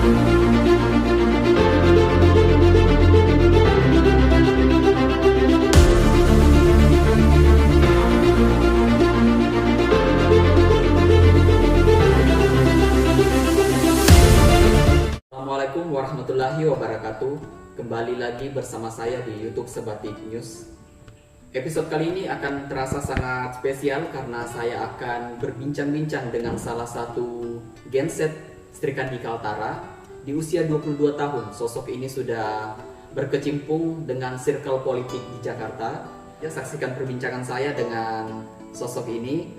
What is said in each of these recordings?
Assalamualaikum warahmatullahi wabarakatuh. Kembali lagi bersama saya di YouTube Sebatik News. Episode kali ini akan terasa sangat spesial karena saya akan berbincang-bincang dengan salah satu genset Serikandi Kaltara. Di usia 22 tahun, sosok ini sudah berkecimpung dengan circle politik di Jakarta. Ya, saksikan perbincangan saya dengan sosok ini.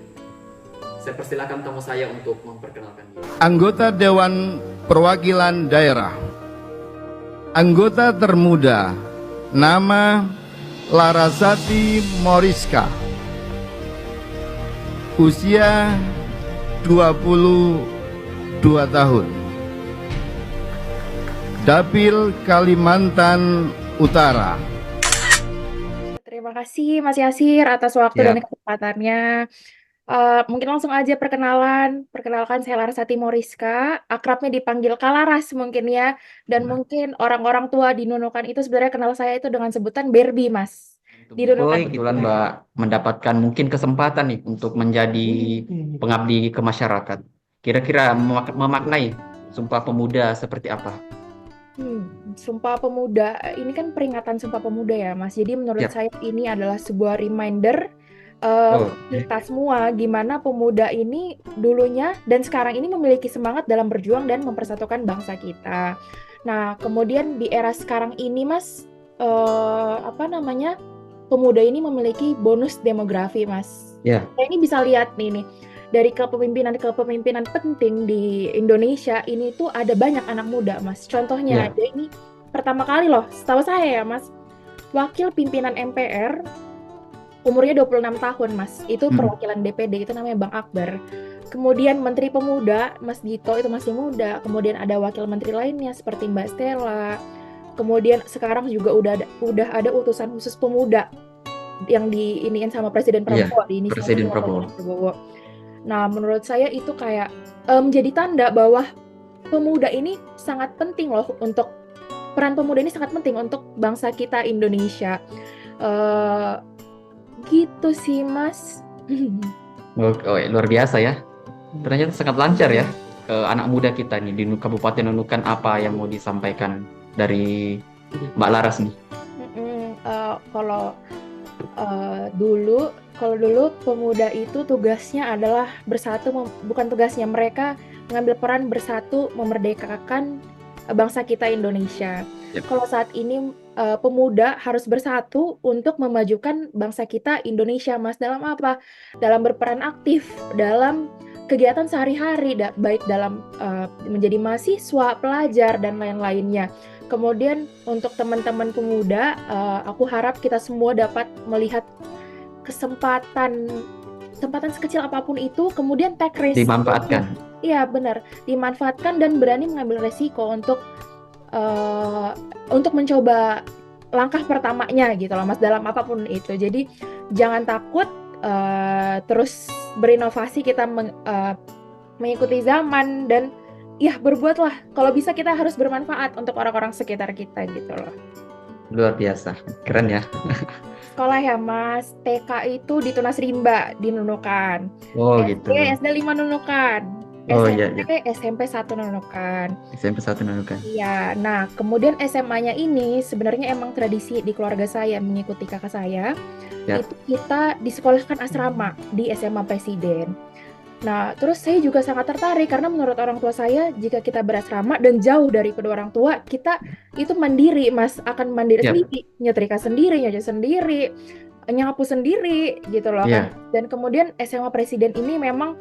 Saya persilakan tamu saya untuk memperkenalkan diri. Anggota Dewan Perwakilan Daerah, anggota termuda, nama Larasati Moriska, usia 22 tahun, Dapil Kalimantan Utara. Terima kasih Mas Yasir atas waktu Ya. dan kesempatannya. Mungkin langsung aja perkenalkan saya Larasati Moriska, akrabnya dipanggil Kalaras mungkin ya, dan mungkin orang-orang tua di Nunukan itu sebenarnya kenal saya itu dengan sebutan Barbie, Mas. Di Nunukan. Kebetulan Mbak mendapatkan mungkin kesempatan nih untuk menjadi pengabdi ke masyarakat. Kira-kira memaknai Sumpah Pemuda seperti apa? Sumpah Pemuda, ini kan peringatan Sumpah Pemuda ya, Mas. Jadi menurut Yap. saya ini adalah sebuah reminder kita semua gimana pemuda ini dulunya dan sekarang ini memiliki semangat dalam berjuang dan mempersatukan bangsa kita. Nah, kemudian di era sekarang ini, Mas, pemuda ini memiliki bonus demografi, Mas. Ya. Nah, ini bisa lihat nih dari kepemimpinan penting di Indonesia ini tuh ada banyak anak muda, Mas. Contohnya ada ini pertama kali loh, setahu saya ya, Mas, wakil pimpinan MPR umurnya 26 tahun, Mas. Itu perwakilan DPD, itu namanya Bang Akbar. Kemudian Menteri Pemuda, Mas Dito, itu masih muda. Kemudian ada wakil menteri lainnya seperti Mbak Stella. Kemudian sekarang juga udah ada utusan khusus pemuda yang diiniin sama Presiden Prabowo. Presiden Prabowo. Nah, menurut saya itu kayak menjadi tanda bahwa pemuda ini sangat penting loh peran pemuda ini sangat penting untuk bangsa kita Indonesia. Gitu sih, Mas. Luar biasa ya. Ternyata sangat lancar ya ke anak muda kita nih di Kabupaten Nunukan. Apa yang mau disampaikan dari Mbak Laras nih? Kalau dulu pemuda itu tugasnya adalah bersatu, bukan tugasnya, mereka mengambil peran bersatu memerdekakan bangsa kita Indonesia. Kalau saat ini pemuda harus bersatu untuk memajukan bangsa kita Indonesia, Mas. Dalam apa? Dalam berperan aktif dalam kegiatan sehari-hari, baik dalam menjadi mahasiswa, pelajar, dan lain-lainnya. Kemudian untuk teman-teman pemuda, aku harap kita semua dapat melihat kesempatan sekecil apapun itu, kemudian take risk. Dimanfaatkan. Iya, benar. Dimanfaatkan dan berani mengambil resiko untuk mencoba langkah pertamanya gitu loh, Mas, dalam apapun itu. Jadi jangan takut, terus berinovasi, kita mengikuti zaman dan ya berbuatlah. Kalau bisa kita harus bermanfaat untuk orang-orang sekitar kita gitu loh. Luar biasa, keren ya. Sekolah ya, Mas, TK itu di Tunas Rimba di Nunukan. Gitu. SD 5 Nunukan. SMP 1 Nunukan. SMP 1 Nunukan. Iya, nah kemudian SMA-nya ini sebenarnya emang tradisi di keluarga saya, mengikuti kakak saya. Itu kita disekolahkan asrama di SMA Presiden. Nah, terus saya juga sangat tertarik karena menurut orang tua saya, jika kita berasrama dan jauh dari kedua orang tua, kita itu mandiri, Mas, akan mandiri sendiri, nyetrika sendiri, nyuci sendiri, nyapu sendiri gitu loh kan. Dan kemudian SMA Presiden ini memang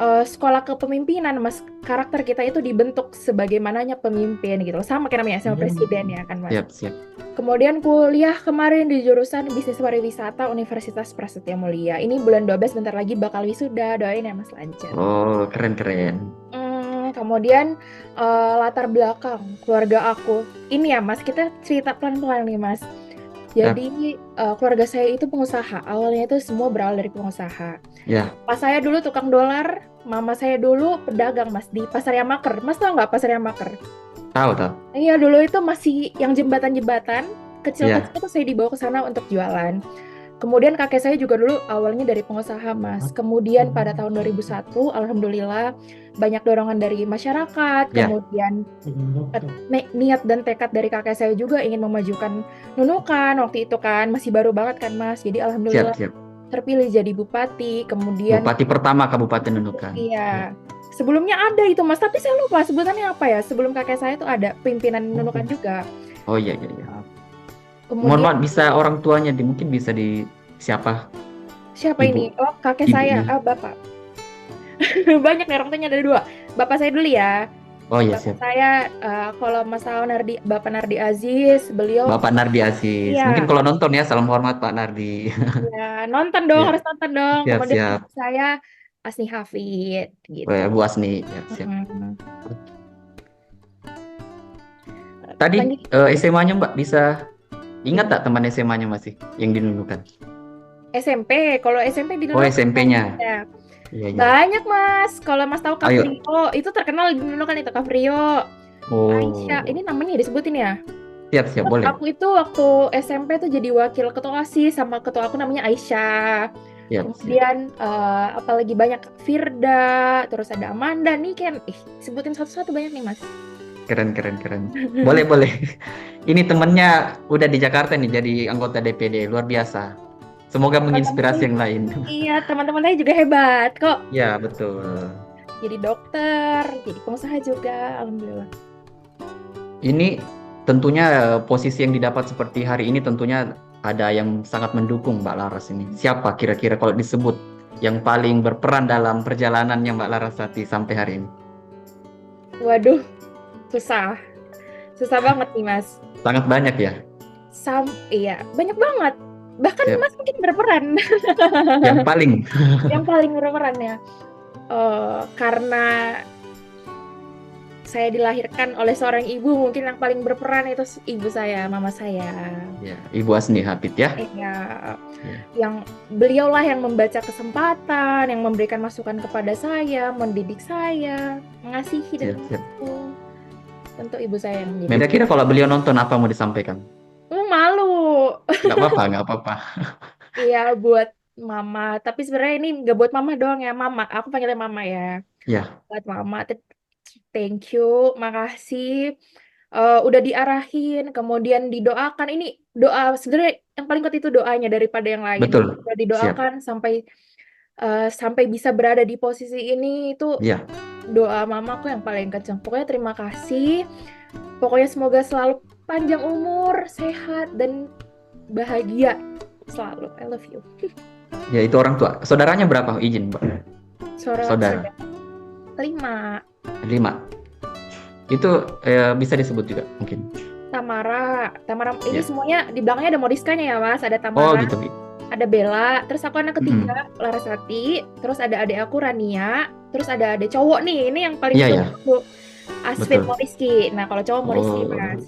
sekolah kepemimpinan, Mas. Karakter kita itu dibentuk sebagaimananya pemimpin gitu loh. Sama kayak namanya SMA Presiden ya kan, Mas. Siap. Kemudian kuliah kemarin di jurusan Bisnis Pariwisata Universitas Prasetya Mulia. Ini bulan 12 bentar lagi bakal wisuda. Doain ya, Mas, lancar. Keren. Kemudian latar belakang keluarga aku. Ini ya, Mas, kita cerita pelan-pelan nih, Mas. Ya, Jadi keluarga saya itu pengusaha. Awalnya itu semua berawal dari pengusaha. ya, Pas saya dulu tukang dolar, mama saya dulu pedagang Mas di Pasar Yamaker. Mas tahu nggak Pasar Yamaker? tahu tahu. Iya dulu itu masih yang jembatan-jembatan kecil-kecil Ya, itu saya dibawa ke sana untuk jualan. Kemudian kakek saya juga dulu awalnya dari pengusaha, Mas. Kemudian pada tahun 2001, alhamdulillah banyak dorongan dari masyarakat, ya, kemudian niat dan tekad dari kakek saya juga ingin memajukan Nunukan waktu itu kan masih baru banget kan, Mas. Jadi siap, alhamdulillah siap. terpilih jadi bupati. Kemudian Bupati pertama Kabupaten Nunukan. Ya. iya. Sebelumnya ada itu, Mas, tapi saya lupa sebutannya apa ya. Sebelum kakek saya itu ada pimpinan Nunukan juga. Oh iya, iya, iya. Mohon Kemudian maaf, bisa orang tuanya mungkin bisa di siapa? siapa Ibu, ini? Oh, kakek saya, ibunya. bapak. Banyak nih orang tuanya ada dua. Bapak saya dulu ya. Oh iya, Bapak siap. saya kalau Mas tahu Bapak Nardi Aziz, beliau Bapak Nardi Aziz. Mungkin iya, kalau nonton ya, salam hormat Pak Nardi. ya nonton dong, Ya, harus nonton dong. siap, Kemudian siap. ibu saya Asni Hafid Oh, gitu. ya, Bu Asni, ya, siap. Mm-mm. Tadi Lanjut SMA-nya Mbak bisa ingat tak teman SMA-nya masih yang di Nunukan? SMP. Kalau SMP di Oh, Nunukan SMP-nya. ya. Iya, iya. Banyak, Mas. Kalau Mas tahu Ayo. Kafrio, itu terkenal di Nunukan itu Kafrio. Oh, Aisyah, ini namanya disebutin ya. siap, siap, boleh. Aku itu waktu SMP tuh jadi wakil ketua OSIS sama ketua aku namanya Aisyah. Siap, siap. Kemudian apalagi banyak Firda, terus ada Amanda nih kan. Sebutin satu-satu banyak nih, Mas. Keren, keren, keren. Boleh, boleh. Ini temennya udah di Jakarta nih jadi anggota DPD, luar biasa. Semoga menginspirasi yang lain. Iya, teman-teman saya juga hebat kok. Ya, betul. Jadi dokter, jadi pengusaha juga, alhamdulillah. Ini tentunya posisi yang didapat seperti hari ini tentunya ada yang sangat mendukung Mbak Laras ini. Siapa kira-kira kalau disebut yang paling berperan dalam perjalanannya Mbak Larasati sampai hari ini? Waduh, susah. Susah banget nih, Mas. Sangat banyak ya. Iya, banyak banget. Bahkan Siap. Mas mungkin berperan. Yang paling. Yang paling berperan ya. Karena saya dilahirkan oleh seorang ibu, mungkin yang paling berperan itu ibu saya, mama saya. Ya, Ibu Asni Hafid ya. Ya. Ya. Yang beliaulah yang membaca kesempatan, yang memberikan masukan kepada saya, mendidik saya, mengasihi dan Siap, siap. mendukung. Tentu ibu saya yang menjadi. Kira-kira kalau beliau nonton apa mau disampaikan? Malu. Nggak apa-apa, nggak apa-apa. Iya, buat mama. Tapi sebenarnya ini nggak buat mama doang ya, mama. Aku panggilnya mama ya. Ya, Buat mama. Thank you, makasih. Udah diarahin, kemudian didoakan. Ini doa sebenarnya yang paling kuat itu doanya daripada yang lain. betul. Udah didoakan sampai bisa berada di posisi ini itu Ya, doa mamaku yang paling kencang. Pokoknya terima kasih. Pokoknya semoga selalu panjang umur, sehat dan bahagia selalu. I love you. ya itu orang tua. Saudaranya berapa? Izin, Mbak. Saudara. 5. 5. Itu bisa disebut juga mungkin. Tamara ini Ya. semuanya di belakangnya ada Moriskanya ya, Mas. Ada Oh, Tamara, gitu. ada Bella, terus aku anak ketiga Larasati, terus ada adik aku Rania, terus ada adik cowok nih. Ini yang paling Iya, tua ya. aku, Asfin Betul. Moriski. Nah, kalau cowok Moriski, Oh. Mas.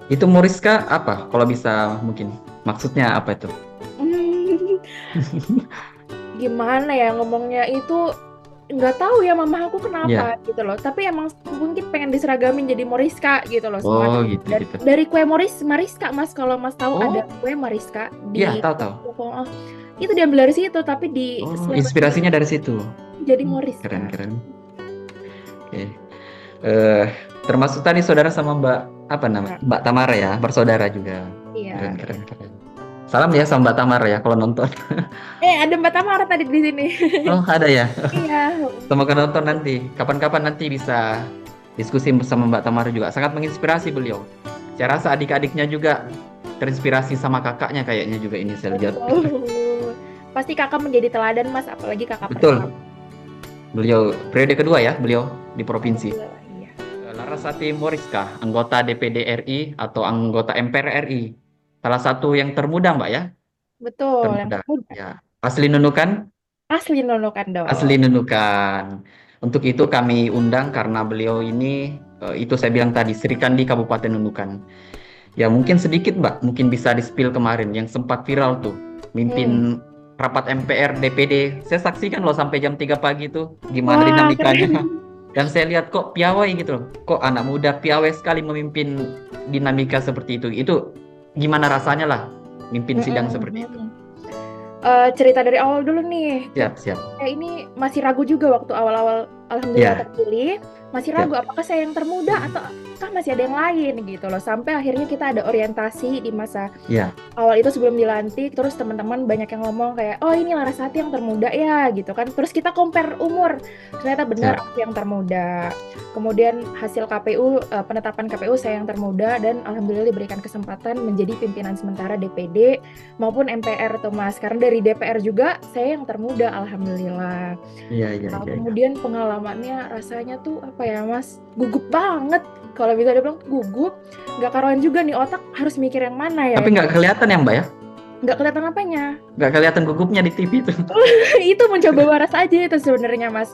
Itu Moriska apa? Kalau bisa mungkin. Maksudnya apa itu? Gimana ya ngomongnya itu, nggak tahu ya mama aku kenapa Ya. gitu loh. Tapi emang mungkin pengen diseragamin jadi Moriska gitu loh Oh, semuanya. gitu, gitu. Dari kue Mariska, Mas. Kalau Mas tahu Oh. ada kue Mariska di Iya, tahu. toko. Itu diambil dari situ, tapi di Oh, inspirasinya dari situ. jadi Moriska. Keren. Oke. Termasuk tadi saudara sama Mbak apa namanya? Mbak Tamara ya, bersaudara juga. Iya. Keren. Salam ya sama Mbak Tamara ya kalau nonton. Ada Mbak Tamara tadi di sini. Oh, ada ya. Iya. Semoga nonton nanti. Kapan-kapan nanti bisa diskusi bersama Mbak Tamara juga. Sangat menginspirasi beliau. Saya rasa adik-adiknya juga terinspirasi sama kakaknya kayaknya juga ini saya lihat. Betul. Pasti kakak menjadi teladan, Mas, apalagi kakak Betul. pertama. Beliau periode kedua ya, beliau di provinsi. Iya. Larasati Moriska, anggota DPD RI atau anggota MPR RI. Salah satu yang termuda, Mbak ya? Betul, yang Termuda. muda. Ya. Asli Nunukan? Asli Nunukan dong. Asli Nunukan. Untuk itu kami undang karena beliau ini, itu saya bilang tadi, Sri Kandi Kabupaten Nunukan. Ya mungkin sedikit Mbak, mungkin bisa di-spill kemarin yang sempat viral tuh, mimpin rapat MPR DPD. Saya saksikan loh sampai jam 3 pagi tuh gimana Wah, dinamikanya. keren. Dan saya lihat kok piawai gitu loh. Kok anak muda piawai sekali memimpin dinamika seperti itu. Itu gimana rasanya lah mimpin sidang seperti itu. Cerita dari awal dulu nih. Siap, siap. Saya ini masih ragu juga waktu awal-awal alhamdulillah terpilih. Masih ragu apakah saya yang termuda atau masih ada yang lain gitu loh. Sampai akhirnya kita ada orientasi di masa awal itu sebelum dilantik. Terus teman-teman banyak yang ngomong kayak, oh ini Larasati yang termuda ya gitu kan. Terus kita compare umur. Ternyata benar aku yang termuda. Kemudian hasil KPU, penetapan KPU saya yang termuda. Dan alhamdulillah diberikan kesempatan menjadi pimpinan sementara DPD maupun MPR tuh Mas. Karena dari DPR juga saya yang termuda alhamdulillah. Kemudian pengalamannya rasanya tuh apa ya Mas, gugup banget. Kalau bisa dibilang gugup, nggak karuan juga nih otak harus mikir yang mana ya. Tapi nggak kelihatan ya Mbak ya? Nggak kelihatan apanya? Nggak kelihatan gugupnya di TV itu. Itu mencoba waras aja itu sebenarnya Mas.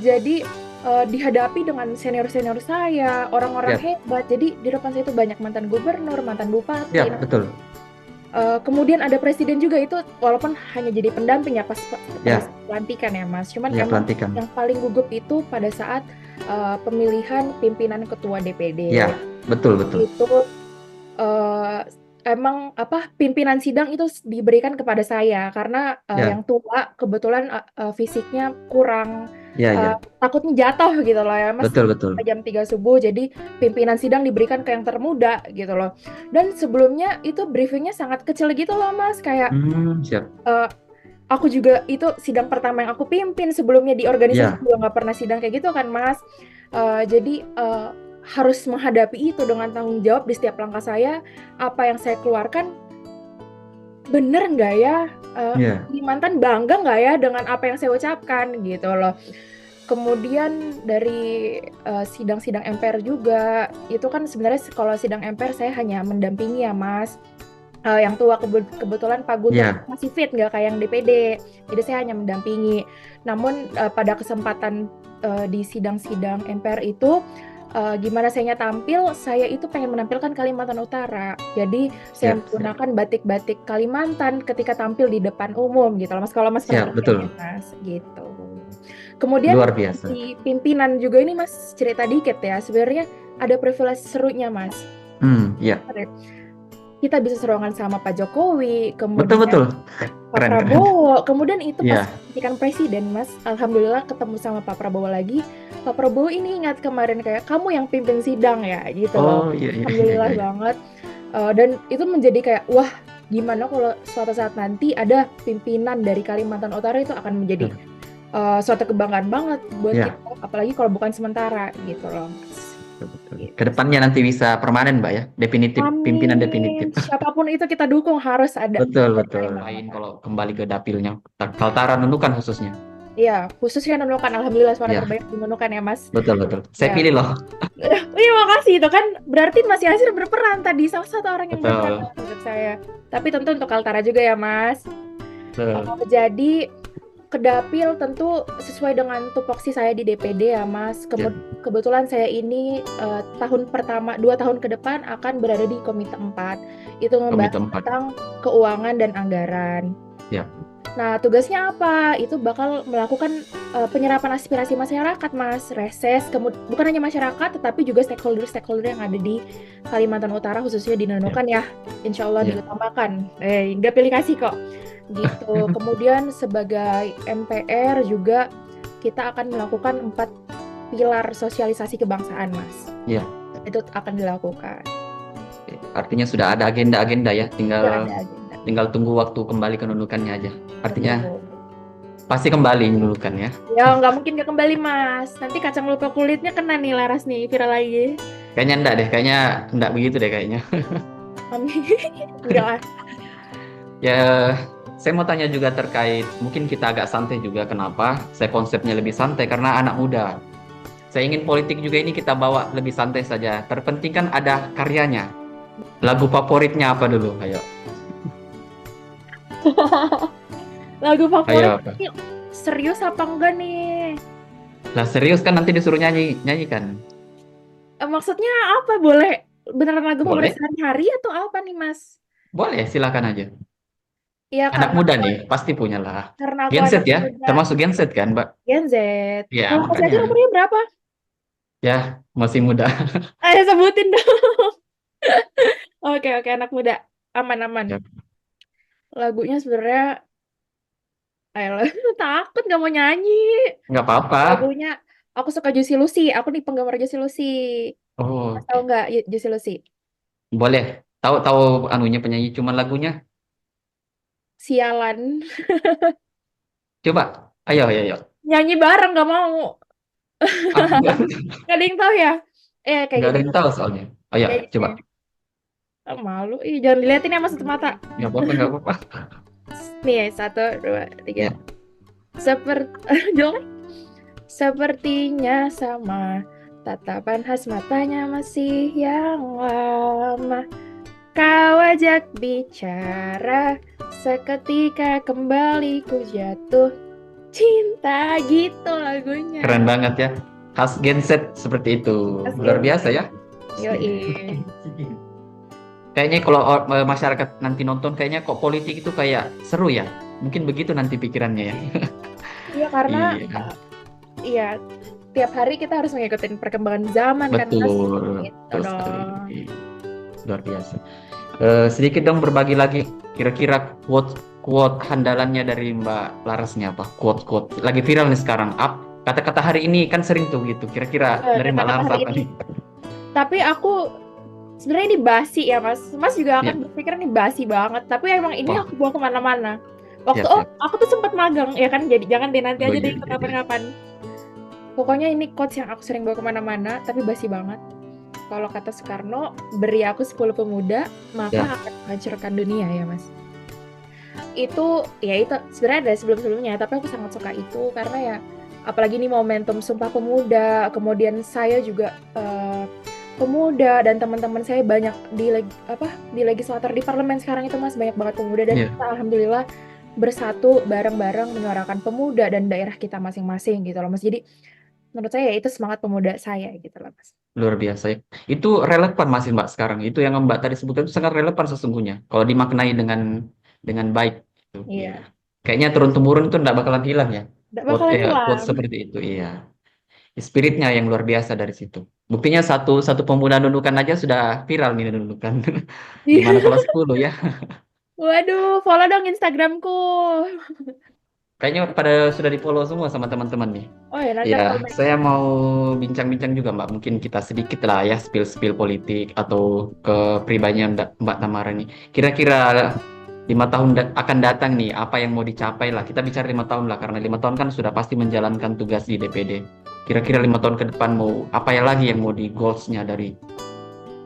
Jadi dihadapi dengan senior-senior saya, orang-orang hebat. Jadi di depan saya itu banyak mantan gubernur, mantan bupati. Betul. Kemudian ada presiden juga, itu walaupun hanya jadi pendamping ya pas pelantikan ya Mas. Cuman emang yang paling gugup itu pada saat pemilihan pimpinan ketua DPD. Ya, betul. Itu emang pimpinan sidang itu diberikan kepada saya karena yang tua kebetulan fisiknya kurang. Takutnya jatuh gitu loh ya Mas. Betul. Jam 3 subuh, jadi pimpinan sidang diberikan ke yang termuda gitu loh. Dan sebelumnya itu briefingnya sangat kecil gitu loh Mas, kayak aku juga itu sidang pertama yang aku pimpin, sebelumnya di organisasi juga nggak pernah sidang kayak gitu kan Mas. Jadi harus menghadapi itu dengan tanggung jawab di setiap langkah saya. Apa yang saya keluarkan bener nggak ya? Kalimantan bangga nggak ya dengan apa yang saya ucapkan gitu loh. Kemudian dari sidang-sidang MPR juga, itu kan sebenarnya kalau sidang MPR saya hanya mendampingi ya Mas. Yang tua kebetulan Pak Guntur masih fit, nggak kayak yang DPD, jadi saya hanya mendampingi. Namun pada kesempatan di sidang-sidang MPR itu, gimana saya tampil, saya itu pengen menampilkan Kalimantan Utara. Jadi saya menggunakan batik-batik Kalimantan ketika tampil di depan umum gitu loh Mas. Kalau Mas betul. Mas gitu. Kemudian luar biasa. Di pimpinan juga ini Mas, cerita dikit ya. Sebenarnya ada privilege serunya Mas. Kita bisa serongan sama Pak Jokowi, kemudian betul. Pak Prabowo, kemudian itu pas pelantikan presiden Mas, alhamdulillah ketemu sama Pak Prabowo lagi. Pak Prabowo ini ingat kemarin kayak, kamu yang pimpin sidang ya gitu loh. Alhamdulillah banget. Dan itu menjadi kayak, wah gimana kalau suatu saat nanti ada pimpinan dari Kalimantan Utara, itu akan menjadi suatu kebanggaan banget buat kita, apalagi kalau bukan sementara gitu loh Mas. Kedepannya nanti bisa permanen Mbak ya, definitif. Amin. Pimpinan definitif. Siapapun itu kita dukung, harus ada. Betul. Lain kalau kembali ke dapilnya, Kaltara Nunukan khususnya. Iya, khususnya Nunukan, alhamdulillah suara terbaik di Nunukan ya Mas. Betul. Saya pilih loh. Iya makasih, itu kan berarti Mas Yasir berperan tadi, salah satu orang yang berperan untuk saya. Tapi tentu untuk Kaltara juga ya Mas. Jadi kedapil tentu sesuai dengan tupoksi saya di DPD ya Mas. Kebetulan saya ini tahun pertama 2 tahun ke depan akan berada di Komite 4. Itu membahas tentang keuangan dan anggaran. Nah tugasnya apa? Itu bakal melakukan penyerapan aspirasi masyarakat Mas. Reses, bukan hanya masyarakat tetapi juga stakeholder yang ada di Kalimantan Utara, khususnya di Nunukan ya. Insya Allah diutamakan. Nggak pilih kasih kok. Gitu. Kemudian sebagai MPR juga kita akan melakukan 4 pilar sosialisasi kebangsaan Mas. Itu akan dilakukan. Artinya sudah ada agenda-agenda ya, tinggal tunggu waktu kembali ke Nunukannya aja. Artinya pasti kembali Nunukan ya. Ya nggak mungkin nggak kembali Mas. Nanti kacang lupa kulitnya kena nih Laras nih, viral lagi. Kayaknya enggak begitu deh kayaknya. Amin. Enggak lah. Ya, saya mau tanya juga terkait, mungkin kita agak santai juga, kenapa saya konsepnya lebih santai, karena anak muda. Saya ingin politik juga ini kita bawa lebih santai saja. Terpenting kan ada karyanya. Lagu favoritnya apa dulu? Ayo. Lagu favorit serius apa enggak nih? Lah serius kan nanti disuruh nyanyikan. Maksudnya apa? Boleh beneran lagu favorit Boleh? sehari-hari atau apa nih Mas? Boleh, silakan aja. Iya Anak karena muda aku nih, pasti punya lah. karena aku Genset anak ya, muda termasuk Genset kan, Mbak? Gen Z. Ya, Kalau Mas Yadir makanya. umurnya berapa? Ya, masih muda. Ayo sebutin dong. Oke oke anak muda aman-aman. Ya, Lagunya sebenarnya ayo takut nggak mau nyanyi. nggak apa-apa. Lagunya aku suka Juicy Lucy. Aku nih penggemar Juicy Lucy. Oh, Mas tahu oke. nggak Juicy Lucy? Boleh. Tahu-tahu anunya penyanyi, cuman lagunya. Sialan. Coba. Ayo, ayo, ayo. Nyanyi bareng nggak mau. Ah, nggak, Nggak ada yang tahu ya? Kayak nggak ada gini. yang tahu soalnya. Ayo, Kayak coba. gini. Malu. Ih, jangan diliatin ya mas tutup mata. Nggak apa-apa, nggak apa-apa. Nih, satu, dua, tiga. Ya. Seperti jelek. Sepertinya sama. Tatapan khas matanya masih yang lama. Kau ajak bicara. Seketika kembali ku jatuh cinta gitu lagunya. Keren banget ya. Khas Genset seperti itu. Khas Luar Genset. biasa ya. Yoi. Kayaknya kalau masyarakat nanti nonton, kayaknya kok politik itu kayak seru ya. Mungkin begitu nanti pikirannya ya. Iya karena Iya, iya tiap hari kita harus mengikuti perkembangan zaman kan mas betul. gitu Betul sekali. dong. Luar biasa. Sedikit dong berbagi lagi. Kira-kira quote handalannya dari Mbak Larasnya apa? Quote lagi viral nih sekarang. Kata-kata hari ini kan sering tuh gitu. Kira-kira dari Mbak Kata-kata Laras hari apa ini. nih? Tapi aku sebenarnya ini basi ya mas. Mas juga Ya, akan berpikir ini basi banget. Tapi emang ini wah, aku bawa kemana-mana. Waktu siap. aku tuh sempat magang ya kan. Jadi jangan deh nanti Oh aja iya, deh iya, iya. kapan-kapan. Pokoknya ini quotes yang aku sering bawa kemana-mana. Tapi basi banget. Kalau kata Soekarno, beri aku 10 pemuda, maka Ya, akan menghancurkan dunia ya mas. Itu ya itu sebenarnya dari sebelum-sebelumnya, tapi aku sangat suka itu karena ya apalagi ini momentum Sumpah Pemuda, kemudian saya juga pemuda dan teman-teman saya banyak di legislator di parlemen sekarang itu mas banyak banget pemuda dan iya. kita alhamdulillah bersatu bareng-bareng menyuarakan pemuda dan daerah kita masing-masing gitu loh mas. Jadi menurut saya ya itu semangat pemuda saya gitu loh mas. Luar biasa ya. Itu relevan masih Mbak sekarang. Itu yang Mbak tadi sebutkan itu sangat relevan sesungguhnya. Kalau dimaknai dengan baik. Gitu. Iya, Iya. Kayaknya turun-temurun itu nggak bakalan hilang ya. nggak Quote, bakalan quote hilang. seperti itu. Iya. Spiritnya yang luar biasa dari situ. Buktinya satu pemuda nunukan aja sudah viral nih nunukan. Gimana Iya. kalau 10 ya? Waduh, follow dong Instagramku. Kayaknya pada sudah di-follow semua sama teman-teman nih. Oh ya, nanti Ya, komen. saya mau bincang-bincang juga Mbak. Mungkin kita sedikit lah ya spill-spill politik atau kepribadian Mbak Tamara nih. Kira-kira 5 tahun akan datang nih, apa yang mau dicapai lah. Kita bicara 5 tahun lah, karena 5 tahun kan sudah pasti menjalankan tugas di DPD. Kira-kira 5 tahun ke depan mau apa ya lagi yang mau di goals-nya dari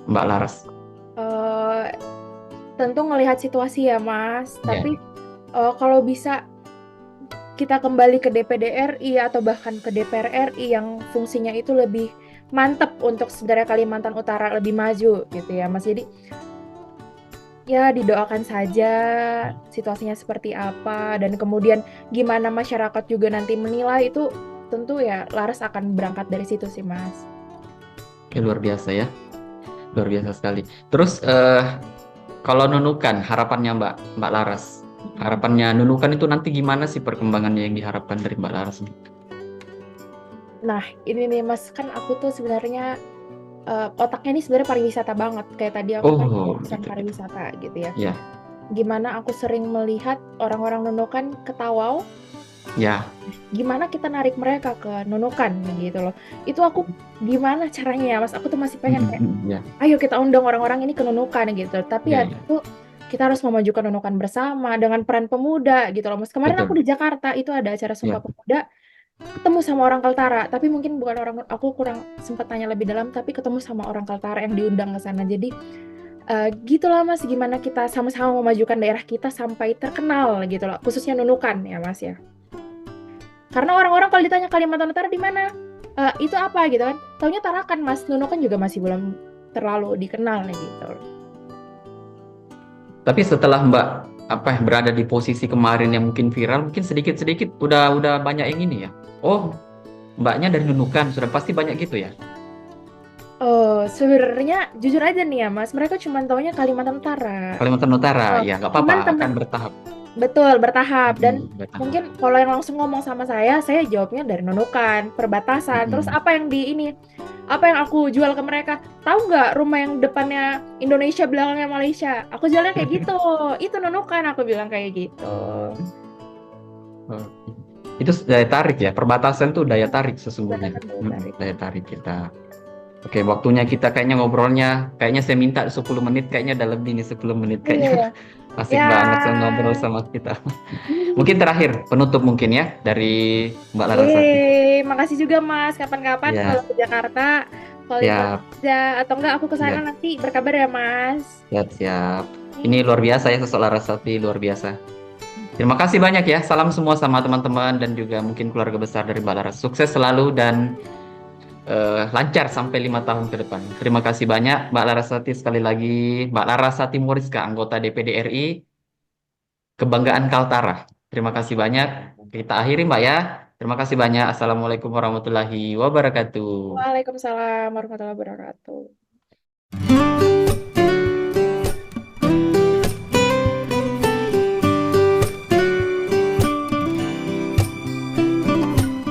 Mbak Laras? Eh, tentu ngelihat situasi ya Mas. Ya, Tapi kalau bisa kita kembali ke DPD RI atau bahkan ke DPR RI yang fungsinya itu lebih mantep untuk sebenarnya Kalimantan Utara lebih maju gitu ya Mas. Jadi ya didoakan saja situasinya seperti apa dan kemudian gimana masyarakat juga nanti menilai itu tentu ya Laras akan berangkat dari situ sih Mas. oke, luar biasa ya. Luar biasa sekali. Terus kalau nunukan harapannya Mbak Laras, harapannya nunukan itu nanti gimana sih perkembangannya yang diharapkan dari Mbak Laras? Nah, ini nih Mas, kan aku tuh sebenarnya otaknya ini sebenarnya pariwisata banget. Kayak tadi aku kan Oh, jurusan gitu. pariwisata gitu ya. Ya, Gimana aku sering melihat orang-orang Nunukan ke Tawau, ya, gimana kita narik mereka ke Nunukan gitu loh. Itu aku gimana caranya ya Mas? Aku tuh masih pengen kayak, ya, ayo kita undang orang-orang ini ke Nunukan gitu. Tapi ya, ya ya, itu kita harus memajukan Nunukan bersama dengan peran pemuda gitu loh Mas. Kemarin aku betul. di Jakarta itu ada acara Ya, Sumpah Pemuda, ketemu sama orang Kaltara, tapi mungkin bukan orang, aku kurang sempat tanya lebih dalam, tapi ketemu sama orang Kaltara yang diundang ke sana. Jadi gitulah Mas, gimana kita sama-sama memajukan daerah kita sampai terkenal gitu loh, khususnya Nunukan ya Mas ya. Karena orang-orang kalau ditanya Kalimantan Utara di mana, itu apa gitu kan, taunya Tarakan Mas, Nunukan juga masih belum terlalu dikenal gitu. tapi setelah Mbak berada di posisi kemarin yang mungkin viral, mungkin sedikit-sedikit udah banyak yang ini ya. Oh, Mbaknya dari Nunukan, sudah pasti banyak gitu ya. Oh, sebenarnya jujur aja nih ya Mas, mereka cuma taunya Kalimantan Utara. Kalimantan Utara, Oh, ya nggak cuman apa-apa, temen akan bertahap. betul bertahap dan Bertahap. mungkin kalau yang langsung ngomong sama saya jawabnya dari Nunukan, perbatasan. Terus Mm-mm. apa yang di ini? Apa yang aku jual ke mereka? Tahu nggak rumah yang depannya Indonesia, belakangnya Malaysia? Aku jualnya kayak gitu. Itu Nunukan aku bilang kayak gitu. Oh, itu daya tarik ya, perbatasan tuh daya tarik sesungguhnya. Benar-benar. Daya tarik kita. Oke, waktunya kita kayaknya ngobrolnya, kayaknya saya minta 10 menit, kayaknya udah lebih nih 10 menit. Iya. Kayaknya asik Ya. banget saya ngobrol sama kita. Mungkin terakhir, penutup mungkin ya, dari Mbak Larasati. Yeay, makasih juga Mas. Kapan-kapan Ya, kalau ke Jakarta, kalau siap, aja atau enggak aku ke sana siap, nanti berkabar ya Mas. siap, siap. Ini luar biasa ya, sosok Larasati, luar biasa. Terima kasih banyak ya, salam semua sama teman-teman dan juga mungkin keluarga besar dari Mbak Laras. Sukses selalu dan lancar sampai 5 tahun ke depan. Terima kasih banyak Mbak Larasati, sekali lagi Mbak Larasati Moriska, anggota DPD RI, kebanggaan Kaltara. Terima kasih banyak. Kita akhiri Mbak ya. Terima kasih banyak. Assalamualaikum warahmatullahi wabarakatuh. Waalaikumsalam warahmatullahi wabarakatuh.